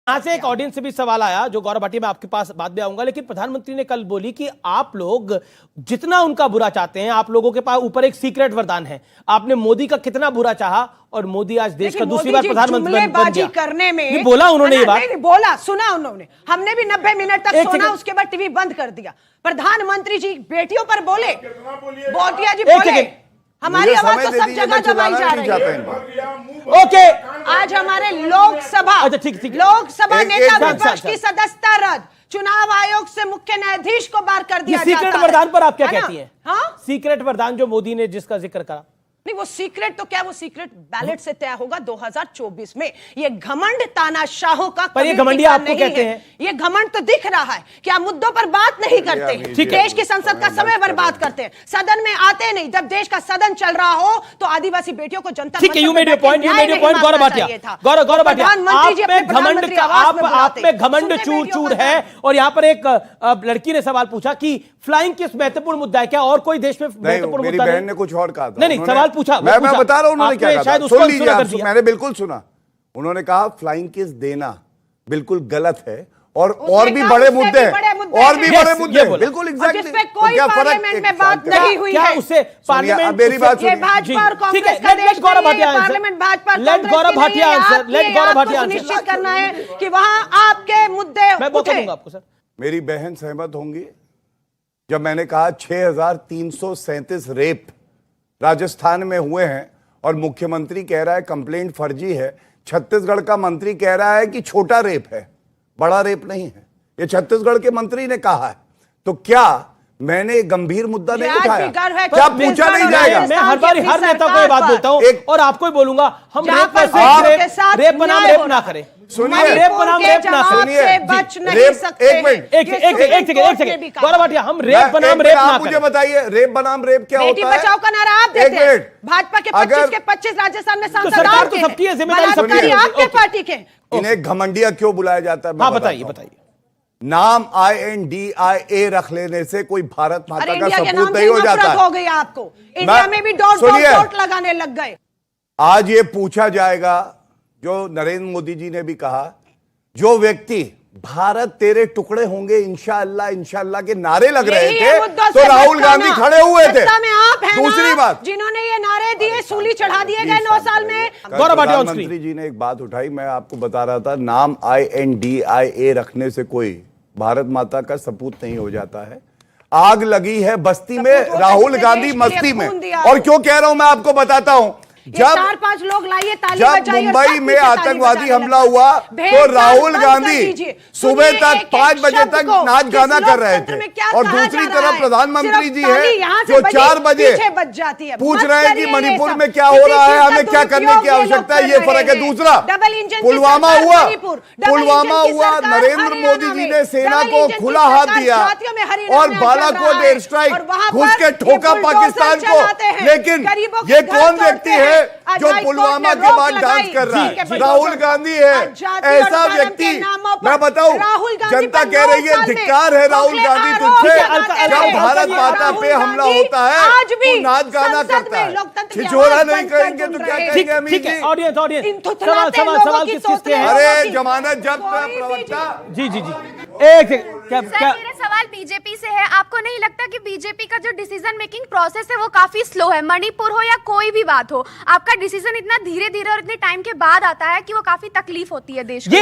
यहाँ से एक ऑडियंस से भी सवाल आया, जो गौरव भाटिया, मैं आपके पास बाद में आऊंगा, लेकिन प्रधानमंत्री ने कल बोली कि आप लोग जितना उनका बुरा चाहते हैं, आप लोगों के पास ऊपर एक सीक्रेट वरदान है। आपने मोदी का कितना बुरा चाहा और मोदी आज देश का दूसरी बार प्रधानमंत्री बन गया। करने में नहीं बोला उन्होंने, ये बात नहीं बोला, सुना उन्होंने। हमने भी 90 मिनट तक सुना, उसके बाद टीवी बंद कर दिया। प्रधानमंत्री जी बेटियों पर बोले, बोटिया जी बोले, हमारी आवाज तो सब जगह दबाई जा रही है। ओके, आज हमारे लोकसभा, अच्छा ठीक, लोकसभा नेता विपक्ष की सदस्यता रद्द, चुनाव आयोग से मुख्य न्यायाधीश को बार कर दिया जाता है। सीक्रेट वरदान पर आप क्या कहती हैं? हाँ, सीक्रेट वरदान जो मोदी ने जिसका जिक्र करा, नहीं वो सीक्रेट तो क्या, वो सीक्रेट बैलेट से तय होगा 2024 में। ये घमंड तानाशाहों का, पर ये घमंडिया आपको कहते हैं। ये घमंड तो दिख रहा है कि आप मुद्दों पर बात नहीं करते, देश की संसद का समय बर्बाद करते हैं, सदन में आते नहीं। जब देश का सदन चल रहा हो तो आदिवासी बेटियों को जनता, ठीक है, you made your point, Gaurav Bhatia, Gaurav Bhatia, आप में घमंड चूर है। और यहां पर एक लड़की ने सवाल पूछा कि फ्लाइंग किस महत्वपूर्ण मुद्दा है, क्या और कोई देश में महत्वपूर्ण मुद्दा नहीं? बहन ने कुछ और कहा था। नहीं, सवाल पूछा, मैं बता रहा हूं उन्होंने क्या कहा। सुन लीजिए आप, मैंने बिल्कुल सुना। उन्होंने कहा फ्लाइंग किस देना बिल्कुल गलत है, और भी बड़े मुद्दे हैं, और भी बड़े मुद्दे हैं, बिल्कुल एग्जैक्टली। जिसपे कोई पार्लियामेंट में बात नहीं हुई है, उससे पार्लियामेंट, मेरी बात सुनिए, भाजपा और कांग्रेस का देश Gaurav Bhatia, parliament Bhajpa late Gaurav Bhatia answer, late Gaurav Bhatia सुनिश्चित करना है कि वहां आपके मुद्दे मैं मौका दूंगा आपको सर। मेरी बहन सहमत होंगी जब मैंने कहा 6337 रेप राजस्थान में हुए हैं और मुख्यमंत्री कह रहा है कंप्लेंट फर्जी है। छत्तीसगढ़ का मंत्री कह रहा है कि छोटा रेप है, बड़ा रेप नहीं है। ये छत्तीसगढ़ के मंत्री ने कहा है। तो क्या मैंने गंभीर मुद्दा नहीं उठाया? क्या पूछा नहीं जाएगा? मैं हर बार हर नेता को ये बात बोलता हूं और आपको ही बोलूंगा, हम रेप बनाम रेप ना करें। सुनिए, रेप बनाम रेप ना करें, बच नहीं सकते। एक सेकंड गौरव भाटिया, हम रेप बनाम रेप ना करें। मुझे बताइए रेप बनाम रेप क्या होता है? बेटी बचाओ का नारा आप देते हैं, भाजपा के 25 के 25 राजस्थान में सांसद आपके, सबकी है जिम्मेदारी, आपके पार्टी के। इन्हें घमंडिया क्यों बुलाया जाता है? हाँ बताइए। नाम INDIA रख लेने से कोई भारत माता का सपूत नहीं हो जाता हो गई आपको, इंडिया में भी डॉट लगाने लग गए। आज ये पूछा जाएगा, जो नरेंद्र मोदी जी ने भी कहा, जो व्यक्ति भारत तेरे टुकड़े होंगे इंशाअल्लाह इंशाअल्लाह के नारे लग रहे थे, तो राहुल गांधी खड़े हुए थे। आप हैं दूसरी बात, जिन्होंने ये नारे दिए, सूली चढ़ा दिए गए 9 साल में। प्रधानमंत्री जी ने एक बात उठाई, मैं आपको बता रहा था, नाम INDIA रखने से कोई भारत माता का सपूत नहीं हो जाता है। आग लगी है बस्ती में, राहुल गांधी मस्ती में। और क्यों कह रहा हूं मैं आपको बताता हूं। जब 4-5 लोग लाइए, ताली जब मुंबई में आतंकवादी हमला हुआ तो राहुल गांधी सुबह तक 5 बजे तक नाच गाना कर रहे थे, और दूसरी तरफ प्रधानमंत्री जी है जो 4 बजे पूछ रहे हैं कि मणिपुर में क्या हो रहा है, हमें क्या करने की आवश्यकता है। ये फर्क है। दूसरा, पुलवामा हुआ, नरेंद्र मोदी जी ने सेना को खुला हाथ दिया और बालाकोट एयर स्ट्राइक घुस के ठोका पाकिस्तान को। लेकिन ये कौन व्यक्ति है जो पुलवामा के बाद डांस कर रहा है? राहुल गांधी है। ऐसा व्यक्ति, मैं बताऊं, जनता कह रही है धिक्कार है राहुल गांधी तुझसे। जब भारत माता पे हमला होता है तो नाच गाना करता है, छिछोरा नहीं करेंगे तो क्या कहेंगे? अमित जी, सवाल किसके हैं? अरे जमानत जब्त प्रवक्ता जी एक सर, मेरा सवाल बीजेपी से है। आपको नहीं लगता कि बीजेपी का जो डिसीजन मेकिंग प्रोसेस है वो काफी स्लो है? मणिपुर हो या कोई भी बात हो, आपका डिसीजन इतना धीरे और इतने टाइम के बाद आता है कि वो काफी तकलीफ होती है देश को।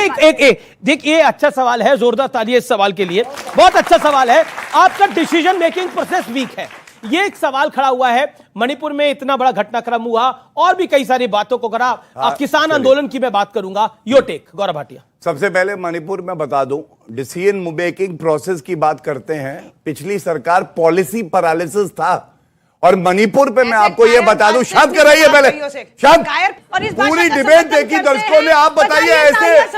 ये अच्छा सवाल है, जोरदार तालियां इस सवाल के लिए, बहुत अच्छा सवाल है। आपका डिसीजन मेकिंग प्रोसेस वीक है, ये एक सवाल खड़ा हुआ है। मणिपुर में इतना बड़ा घटनाक्रम हुआ और भी कई सारी बातों को करा। किसान आंदोलन की मैं बात करूंगा, योर टेक गौरव भाटिया। सबसे पहले मणिपुर में बता दूं, डिसीजन मेकिंग प्रोसेस की बात करते हैं, पिछली सरकार पॉलिसी पैरालिसिस था, और मणिपुर पे मैं आपको ये बता दूं, शांत कराइए पहले, शांत। पूरी डिबेट देखी दर्शकों ने। आप बताइए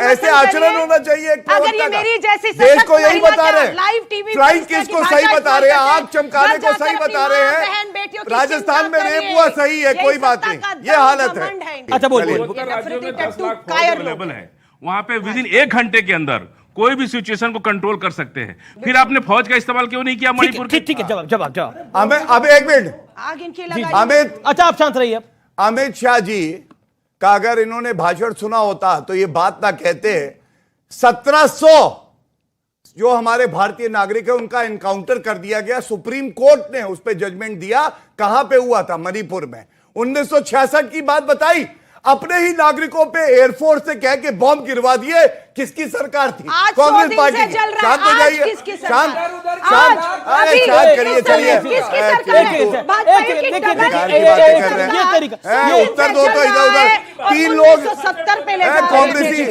ऐसे आचरण होना चाहिए देश को? यही बता रहे हैं, फ्लाइंग किसको सही बता रहे हैं, आग चमकाने को सही बता रहे हैं। राजस्थान में रेप हुआ सही है, कोई बात नहीं, ये हालत है। अच्छा बोलिए। वहां पे विदिन 1 घंटे के अंदर कोई भी सिचुएशन को कंट्रोल कर सकते हैं। फिर आपने फौज का इस्तेमाल क्यों नहीं किया मणिपुर? ठीक है, जवाब। अब 1 मिनट अमित, अच्छा आप शांत रहिए। अमित शाह जी का अगर इन्होंने भाषण सुना होता तो ये बात ना कहते 1700 जो हमारे भारतीय नागरिक है उनका एनकाउंटर कर दिया गया। सुप्रीम कोर्ट ने उस पर जजमेंट दिया। कहां पे हुआ था? मणिपुर में। 1966 की बात बताई। अपने ही नागरिकों पे एयरफोर्स से कह के बॉम्ब गिरवा दिए। किसकी सरकार थी? कांग्रेस पार्टी की। शांत हो जाइए, शांत शांत शांत करिए। चलिए उत्तर दो तो इधर उधर 3 लोग 70 पे कांग्रेसी।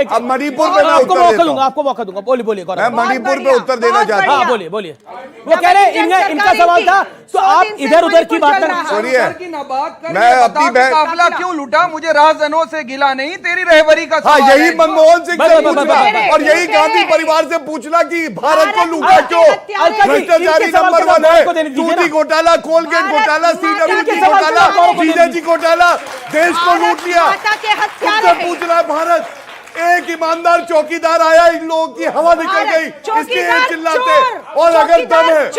अब मणिपुर में मैं आपको उत्तर मौका देता दूंगा, हूं। आपको मौका दूंगा। बोलिए मैं मणिपुर पे उत्तर देना चाहता हूं। हाँ बोलिए बोलिए। वो कह रहे इनका सवाल था तो आप इधर उधर की बात कर। सुनिए, मैं अपनी काफिला क्यों लूटा? मुझे राहजनों से गिला नहीं, तेरी रहबरी का हाँ, सवाल यही है। मनमोहन सिंह से बस, पूछना और यही गांधी परिवार से पूछना कि भारत को लूटा क्यों? भ्रष्टाचारी नंबर 1 है। दूधी घोटाला, कोलगेट घोटाला, CWT घोटाला, CJG घोटाला, देश को लूट लिया। उससे पूछना भारत। एक ईमानदार चौकीदार आया, इन लोगों की हवा निकल गई, इसके ये चिल्लाते। और अगर दम है,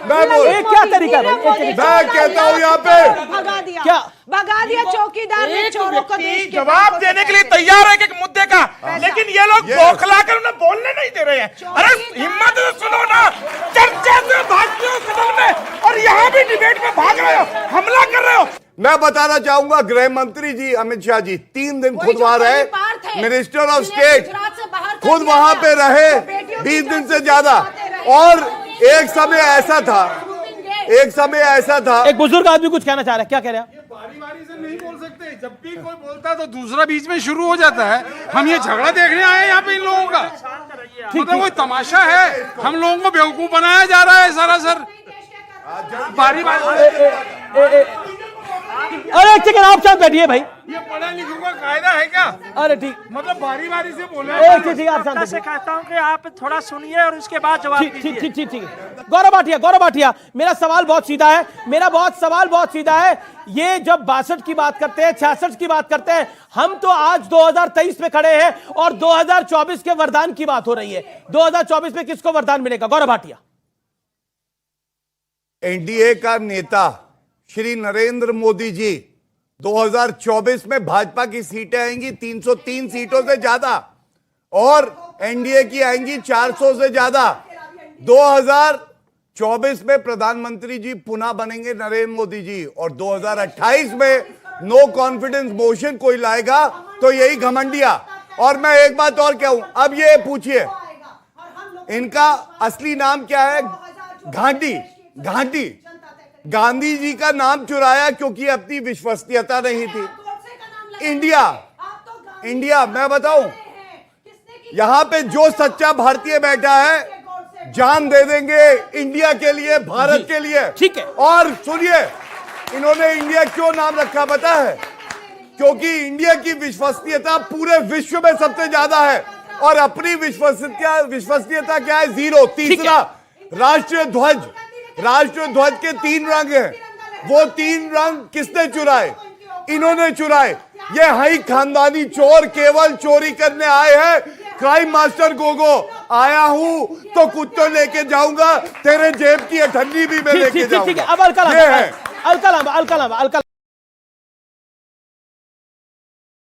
मैं बोल क्या तरीका है? मैं कहता हूँ यहाँ पे क्या भगा दिया चौकीदार ने चोरों को। देश के जवाब देने के लिए तैयार है एक मुद्दे का, लेकिन ये लोग बौखला कर उन्हें बोलने नहीं दे रहे हैं। अरे हिम्मत से सुनो ना, चर्चा से भागते हो सदन में और यहाँ भी डिबेट में भाग रहे हो, हमला कर रहे हो। मैं बताना चाहूंगा गृह मंत्री जी अमित शाह जी 3 दिन खुद वहां रहे। मिनिस्टर ऑफ स्टेट खुद वहां पे रहे 20 दिन से ज्यादा। और एक समय ऐसा था एक बुजुर्ग आदमी कुछ कहना चाह रहा है, क्या कह रहे हैं? बारी बारी से नहीं बोल सकते, जब भी कोई बोलता है तो दूसरा बीच में शुरू हो जाता है। हम ये झगड़ा देखने आए हैं यहाँ पे इन लोगों का, मतलब कोई तमाशा है? हम लोगों को बेवकूफ बनाया जा रहा है सरासर। बारी बारी अरे एक सेकंड, आप शांत बैठिए भाई। ये पढ़ा लिखों का कायदा है क्या? अरे ठीक, मतलब बारी बारी से बोलना एक ठीक, आप शांत से कहता हूं कि आप थोड़ा सुनिए और उसके बाद जवाब दीजिए। ठीक है। गौरव भाटिया, मेरा सवाल बहुत सीधा है। सवाल बहुत सीधा है। ये जब 62 की बात करते हैं, 66 की बात करते हैं, हम तो आज 2023 में खड़े हैं और 2024 के वरदान की बात हो रही है। 2024 में किसको वरदान मिलेगा? गौरव भाटिया। एनडीए का नेता श्री नरेंद्र मोदी जी 2024 में भाजपा की सीटें आएंगी 303 सीटों से ज्यादा और एनडीए की आएंगी 400 से ज्यादा। 2024 में प्रधानमंत्री जी पुनः बनेंगे नरेंद्र मोदी जी और 2028 में नो कॉन्फिडेंस मोशन कोई लाएगा तो यही घमंडिया। और मैं एक बात और कहूं, अब ये पूछिए इनका असली नाम क्या है? घाटी। गांधी जी का नाम चुराया क्योंकि अपनी विश्वसनीयता नहीं थी। इंडिया मैं बताऊं, यहां पे जो सच्चा भारतीय बैठा है जान दे देंगे इंडिया के लिए, भारत के लिए। ठीक है। और सुनिए, इन्होंने इंडिया क्यों नाम रखा पता है? क्योंकि इंडिया की विश्वसनीयता पूरे विश्व में सबसे ज्यादा है और अपनी विश्वसनीयता क्या है? 0। तीसरा, राष्ट्रीय ध्वज के 3 रंग हैं। वो 3 रंग किसने चुराए? इन्होंने चुराए। ये हाई खानदानी चोर केवल चोरी करने आए हैं। क्राइम मास्टर गोगो, आया हूं तो कुछ तो लेके जाऊंगा, तेरे जेब की अठन्नी भी मैं लेके जाऊंगा। अब अलका